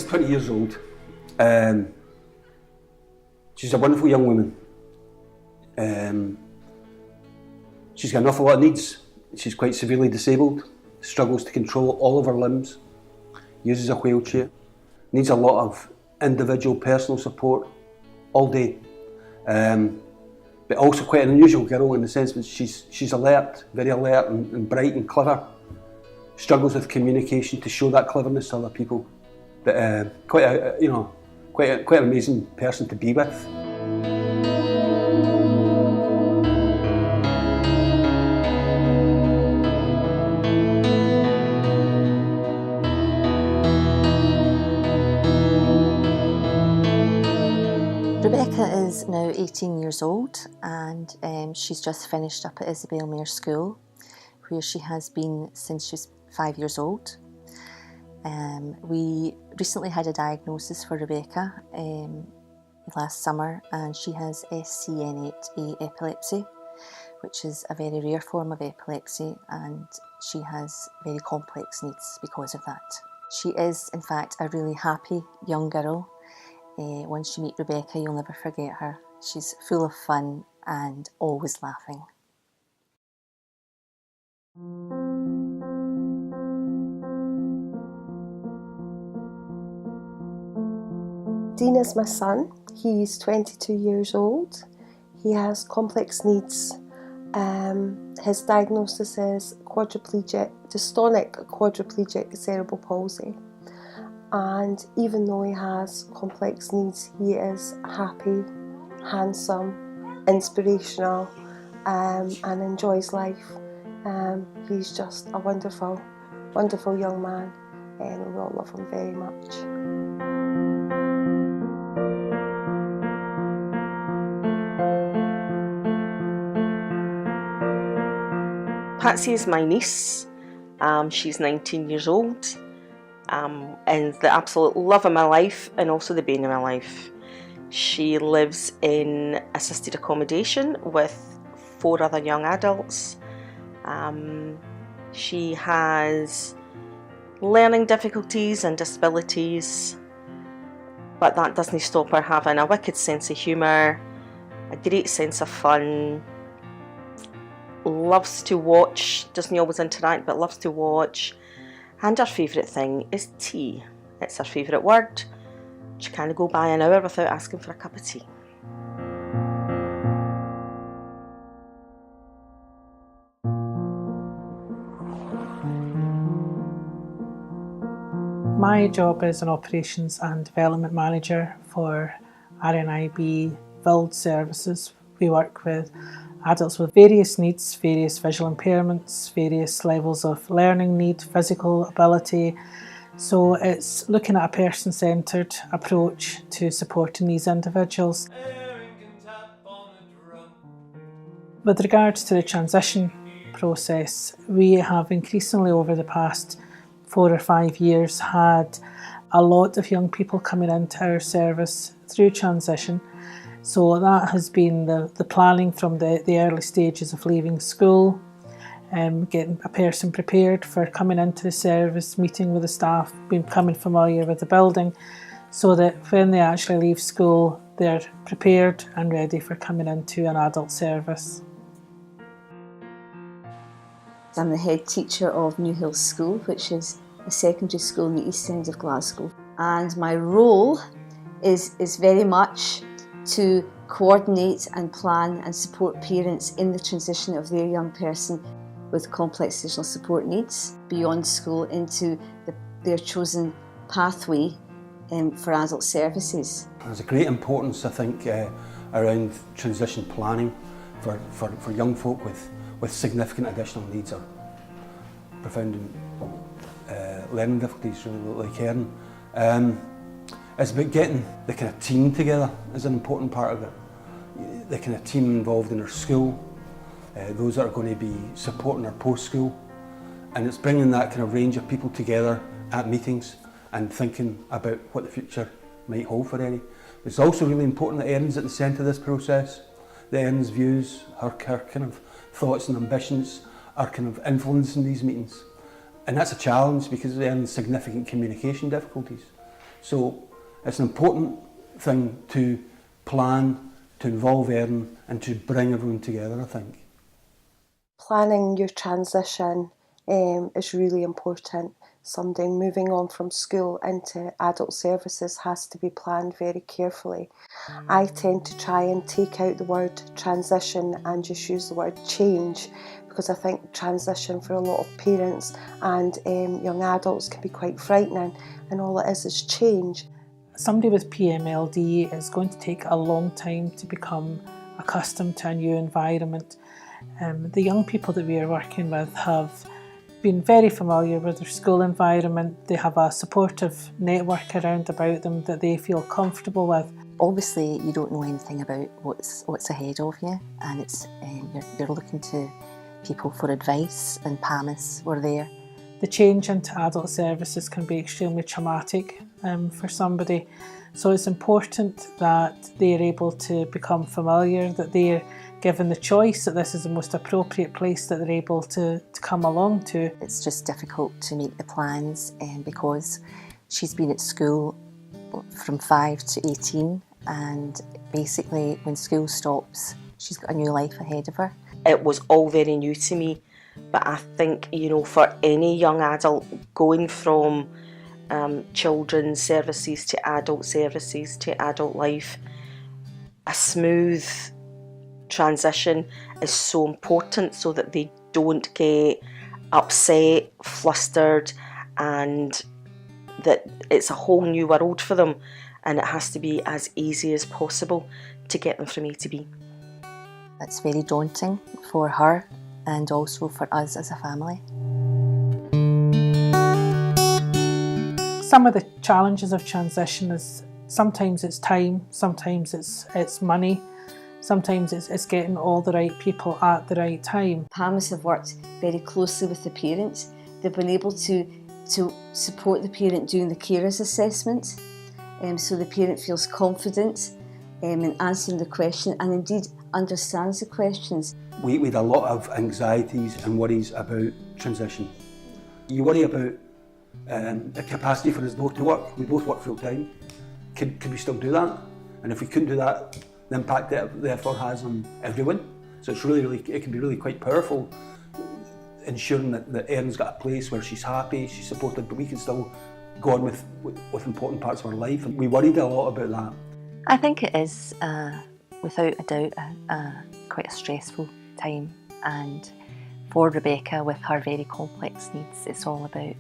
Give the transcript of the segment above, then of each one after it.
is 20 years old. She's a wonderful young woman. She's got an awful lot of needs. She's quite severely disabled, struggles to control all of her limbs, uses a wheelchair, needs a lot of individual personal support all day. But also quite an unusual girl in the sense that she's alert, very alert and bright and clever. Struggles with communication to show that cleverness to other people. But quite an amazing person to be with. Rebecca is now 18 years old and she's just finished up at Isabel Mayer School, where she has been since she's 5 years old. We recently had a diagnosis for Rebecca last summer, and she has SCN8A epilepsy, which is a very rare form of epilepsy, and she has very complex needs because of that. She is in fact a really happy young girl. Once you meet Rebecca, you'll never forget her. She's full of fun and always laughing. Dean is my son. He's 22 years old. He has complex needs. His diagnosis is dystonic quadriplegic cerebral palsy. And even though he has complex needs, he is happy, handsome, inspirational, and enjoys life. He's just a wonderful, wonderful young man, and we all love him very much. Patsy is my niece. She's 19 years old. And the absolute love of my life and also the bane of my life. She lives in assisted accommodation with 4 other young adults. She has learning difficulties and disabilities, but that doesn't stop her having a wicked sense of humour, a great sense of fun, loves to watch, doesn't always interact but loves to watch. And her favourite thing is tea. It's her favourite word. She can't go by an hour without asking for a cup of tea. My job is an operations and development manager for RNIB Build Services. We work with adults with various needs, various visual impairments, various levels of learning need, physical ability. So it's looking at a person-centred approach to supporting these individuals. With regards to the transition process, we have increasingly over the past 4 or 5 years had a lot of young people coming into our service through transition. So that has been the planning from the early stages of leaving school, getting a person prepared for coming into the service, meeting with the staff, becoming familiar with the building, so that when they actually leave school, they're prepared and ready for coming into an adult service. I'm the head teacher of New Hills School, which is a secondary school in the East End of Glasgow. And my role is very much to coordinate and plan and support parents in the transition of their young person with complex additional support needs beyond school into their chosen pathway for adult services. There's a great importance, I think, around transition planning for young folk with significant additional needs or profound learning difficulties, really, like Erin. It's about getting the kind of team together is an important part of it. The kind of team involved in our school, those that are going to be supporting our post-school, and it's bringing that kind of range of people together at meetings and thinking about what the future might hold for Erin. It's also really important that Erin's at the centre of this process, that Erin's views, her kind of thoughts and ambitions are kind of influencing these meetings. And that's a challenge because of Erin's significant communication difficulties. So it's an important thing to plan, to involve Erin and to bring everyone together, I think. Planning your transition is really important. Somebody moving on from school into adult services has to be planned very carefully. I tend to try and take out the word transition and just use the word change, because I think transition for a lot of parents and young adults can be quite frightening, and all it is change. Somebody with PMLD is going to take a long time to become accustomed to a new environment. The young people that we are working with have been very familiar with their school environment. They have a supportive network around about them that they feel comfortable with. Obviously, you don't know anything about what's ahead of you, and it's you're looking to people for advice, and PAMIS were there. The change into adult services can be extremely traumatic for somebody, so it's important that they're able to become familiar, that they're given the choice, that this is the most appropriate place that they're able to come along to. It's just difficult to make the plans because she's been at school from 5 to 18, and basically when school stops she's got a new life ahead of her. It was all very new to me, but I think, you know, for any young adult going from children's services to adult services to adult life, a smooth transition is so important so that they don't get upset, flustered, and that it's a whole new world for them, and it has to be as easy as possible to get them from A to B. It's very daunting for her and also for us as a family. Some of the challenges of transition is sometimes it's time, sometimes it's money, sometimes it's getting all the right people at the right time. PAMIS have worked very closely with the parents. They've been able to support the parent doing the carers assessment, so the parent feels confident in answering the question and indeed understands the questions. We had a lot of anxieties and worries about transition. You worry about the capacity for us both to work. We both work full time. Could we still do that? And if we couldn't do that, the impact that it therefore has on everyone. So it's really, it can be really quite powerful, ensuring that Erin's got a place where she's happy, she's supported, but we can still go on with important parts of her life. And we worried a lot about that. I think it is, without a doubt, quite a stressful time. And for Rebecca, with her very complex needs, it's all about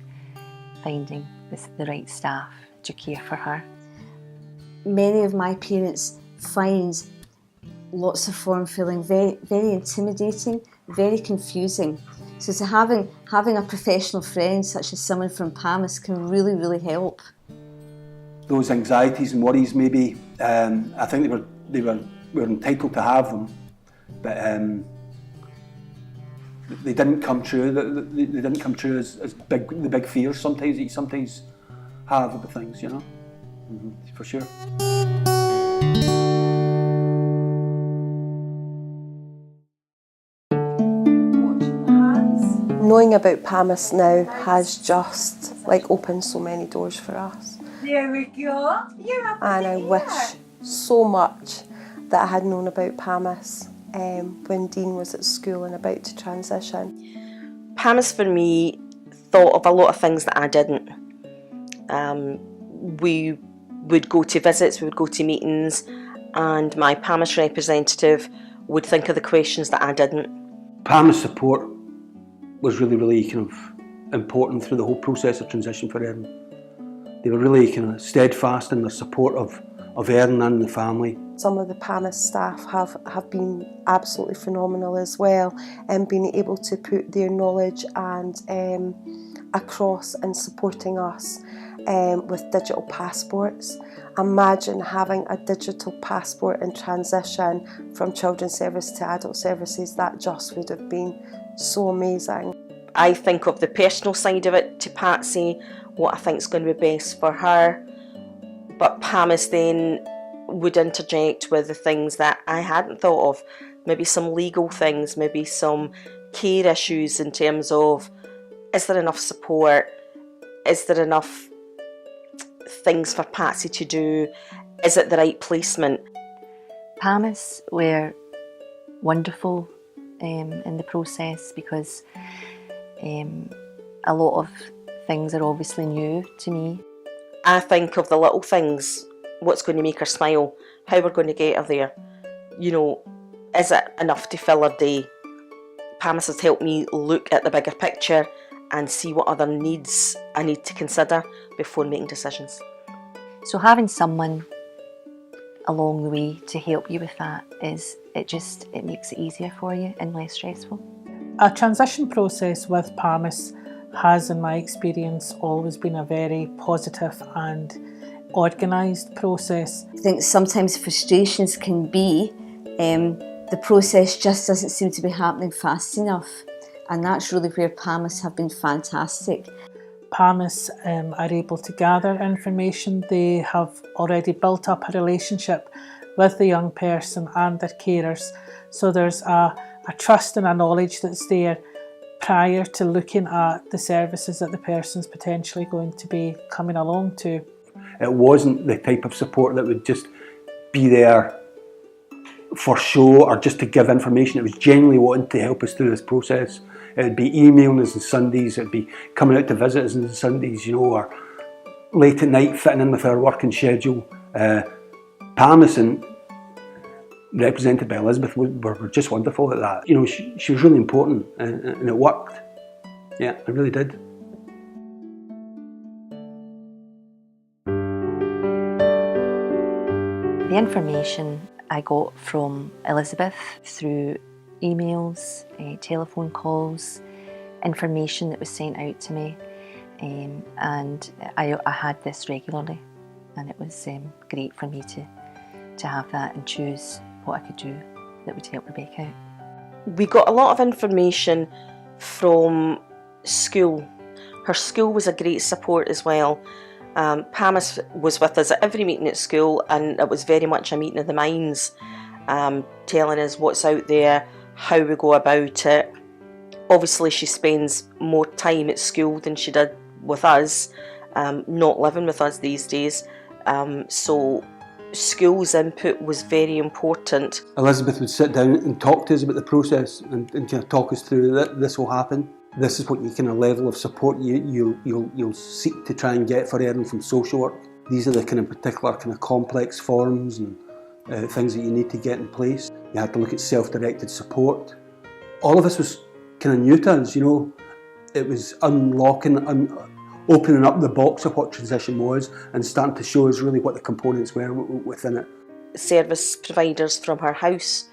finding the right staff to care for her. Many of my parents find lots of form filling very, very intimidating, very confusing. So to having a professional friend such as someone from PAMIS can really, really help. Those anxieties and worries, maybe, I think we were entitled to have them, but they didn't come true. They didn't come true as the big fears sometimes that you sometimes have about things, you know. For sure. Knowing about PAMIS now has just opened so many doors for us. There we go. And I wish so much that I had known about PAMIS when Dean was at school and about to transition. PAMIS for me thought of a lot of things that I didn't. We would go to visits, we would go to meetings, and my PAMIS representative would think of the questions that I didn't. PAMIS support was really kind of important through the whole process of transition for Erin. They were really kind of steadfast in their support of Erin and the family. Some of the PAMIS staff have been absolutely phenomenal as well, and being able to put their knowledge and across and supporting us with digital passports. Imagine having a digital passport in transition from children's service to adult services. That just would have been so amazing. I think of the personal side of it to Patsy, what I think is going to be best for her, but PAMIS then would interject with the things that I hadn't thought of, maybe some legal things, maybe some care issues in terms of, is there enough support, is there enough things for Patsy to do? Is it the right placement? PAMIS were wonderful in the process because a lot of things are obviously new to me. I think of the little things, what's going to make her smile, how we're going to get her there. You know, is it enough to fill her day? PAMIS has helped me look at the bigger picture and see what other needs I need to consider before making decisions. So having someone along the way to help you with that it makes it easier for you and less stressful. A transition process with PAMIS has, in my experience, always been a very positive and organised process. I think sometimes frustrations can be the process just doesn't seem to be happening fast enough, and that's really where PAMIS have been fantastic. PAMIS are able to gather information. They have already built up a relationship with the young person and their carers, so there's a trust and a knowledge that's there prior to looking at the services that the person's potentially going to be coming along to. It wasn't the type of support that would just be there for show or just to give information. It was genuinely wanting to help us through this process. It would be emailing us on Sundays, it would be coming out to visit us on Sundays, or late at night fitting in with our working schedule. PAMIS, and represented by Elizabeth, were just wonderful at that. She was really important, and it worked. Yeah, it really did. The information I got from Elizabeth through emails, telephone calls, information that was sent out to me, and I had this regularly, and it was great for me to have that and choose what I could do that would help Rebecca out. We got a lot of information from school. Her school was a great support as well. PAMIS was with us at every meeting at school, and it was very much a meeting of the minds, telling us what's out there, how we go about it. Obviously she spends more time at school than she did with us, not living with us these days, so school's input was very important. Elizabeth would sit down and talk to us about the process and kind of talk us through that this will happen. This is what kind of level of support you'll seek to try and get for Erin from social work. These are the kind of particular kind of complex forms and things that you need to get in place. You had to look at self-directed support. All of this was kind of new to us, It was opening up the box of what transition was and starting to show us really what the components were within it. Service providers from her house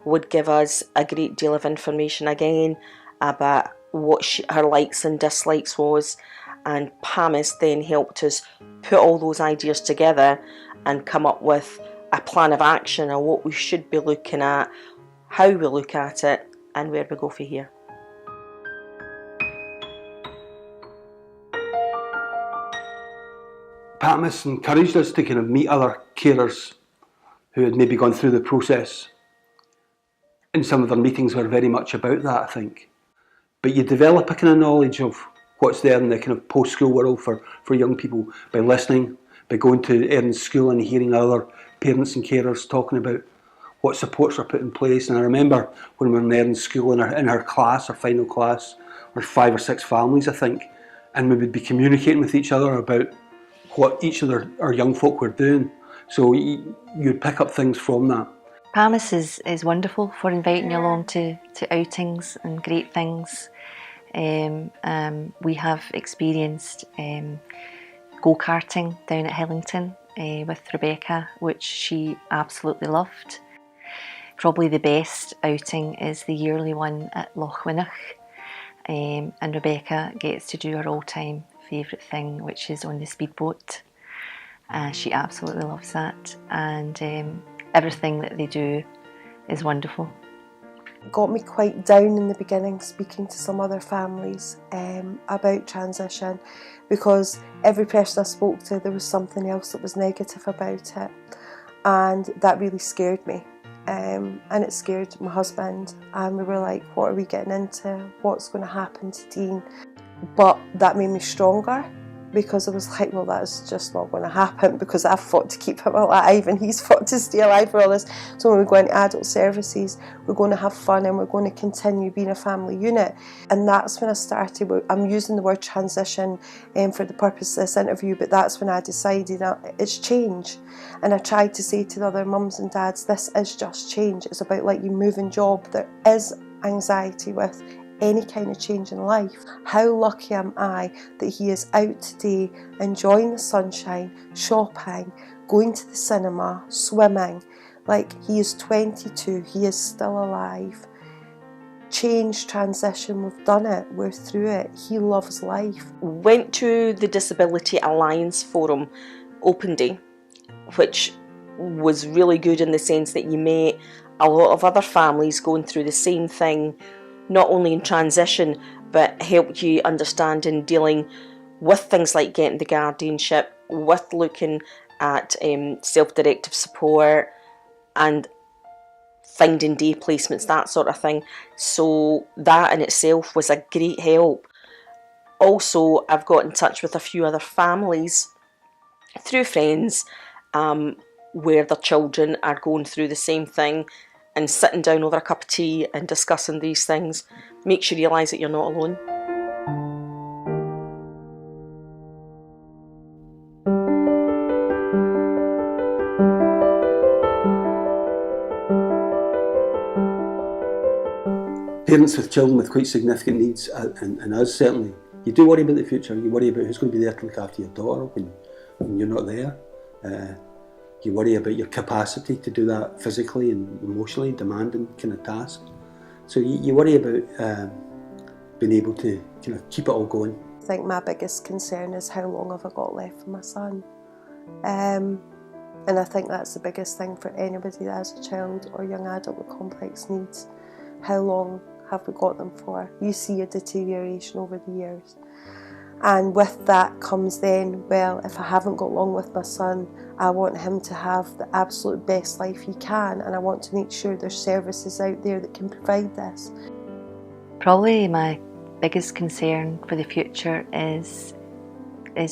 would give us a great deal of information again about what her likes and dislikes was, and PAMIS then helped us put all those ideas together and come up with a plan of action on what we should be looking at, how we look at it, and where we go from here. PAMIS encouraged us to kind of meet other carers who had maybe gone through the process. And some of their meetings were very much about that, I think. But you develop a kind of knowledge of what's there in the kind of post-school world for young people by listening, by going to Erin's school and hearing other parents and carers talking about what supports are put in place. And I remember when we were in Erin's school, in her class, her final class, there were 5 or 6 families, I think, and we would be communicating with each other about what each of our young folk were doing. So you'd pick up things from that. PAMIS is wonderful for inviting you along to outings and great things. We have experienced go-karting down at Hillington with Rebecca, which she absolutely loved. Probably the best outing is the yearly one at Loch Winnoch, and Rebecca gets to do her all-time favourite thing, which is on the speedboat. She absolutely loves that, and everything that they do is wonderful. It got me quite down in the beginning speaking to some other families about transition, because every person I spoke to, there was something else that was negative about it, and that really scared me, and it scared my husband, and we were like, what are we getting into, what's going to happen to Dean? But that made me stronger, because I was like, well, that's just not going to happen, because I've fought to keep him alive and he's fought to stay alive for all this. So when we go into adult services, we're going to have fun and we're going to continue being a family unit. And that's when I started. I'm using the word transition for the purpose of this interview, but that's when I decided that it's change. And I tried to say to the other mums and dads, this is just change. It's about like you moving job. There is anxiety with any kind of change in life. How lucky am I that he is out today, enjoying the sunshine, shopping, going to the cinema, swimming. Like, he is 22, he is still alive. Change, transition, we've done it, we're through it. He loves life. Went to the Disability Alliance Forum open day, which was really good in the sense that you met a lot of other families going through the same thing, not only in transition, but helped you understand in dealing with things like getting the guardianship, with looking at self-directive support and finding day placements, that sort of thing. So that in itself was a great help. Also, I've got in touch with a few other families through friends where their children are going through the same thing, and sitting down over a cup of tea and discussing these things makes you realise that you're not alone. Parents with children with quite significant needs, and us certainly, you do worry about the future. You worry about who's going to be there to look after your daughter when you're not there. You worry about your capacity to do that physically and emotionally demanding kind of task. So you worry about being able to kind of keep it all going. I think my biggest concern is how long have I got left for my son. And I think that's the biggest thing for anybody that has a child or young adult with complex needs. How long have we got them for? You see a deterioration over the years. And with that comes then, well, if I haven't got long with my son, I want him to have the absolute best life he can, and I want to make sure there's services out there that can provide this. Probably my biggest concern for the future is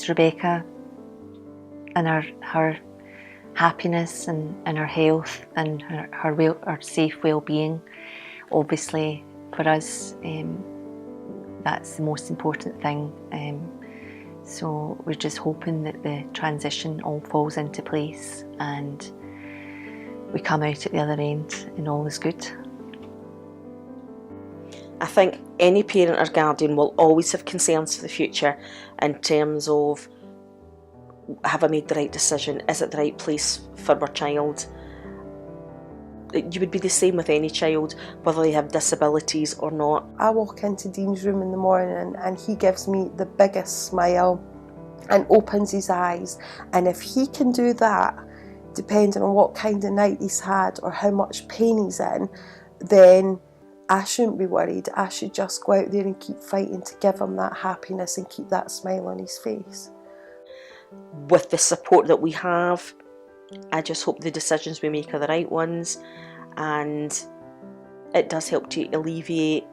Rebecca and her happiness and her health and her safe well-being. Obviously, for us, that's the most important thing. So we're just hoping that the transition all falls into place and we come out at the other end and all is good. I think any parent or guardian will always have concerns for the future in terms of, have I made the right decision? Is it the right place for my child? You would be the same with any child, whether they have disabilities or not. I walk into Dean's room in the morning and he gives me the biggest smile and opens his eyes, and if he can do that, depending on what kind of night he's had or how much pain he's in, then I shouldn't be worried. I should just go out there and keep fighting to give him that happiness and keep that smile on his face. With the support that we have, I just hope the decisions we make are the right ones, and it does help to alleviate,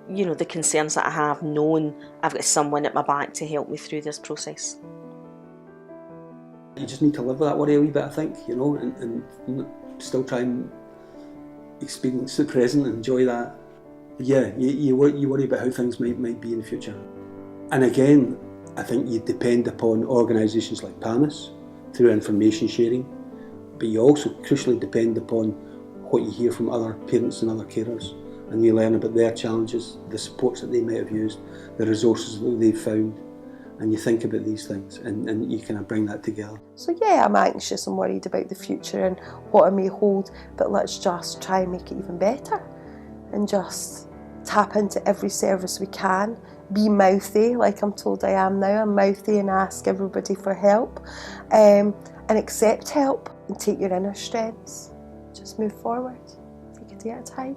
the concerns that I have, knowing I've got someone at my back to help me through this process. You just need to live with that worry a wee bit, I think, and still try and experience the present and enjoy that. Yeah, you worry about how things might be in the future. And again, I think you depend upon organisations like PAMIS through information sharing, but you also crucially depend upon what you hear from other parents and other carers, and you learn about their challenges, the supports that they might have used, the resources that they've found, and you think about these things and you kind of bring that together. So yeah, I'm anxious and worried about the future and what it may hold, but let's just try and make it even better and just tap into every service we can. Be mouthy, like I'm told I am now. I'm mouthy and ask everybody for help, and accept help and take your inner strengths. Just move forward, take a day at a time.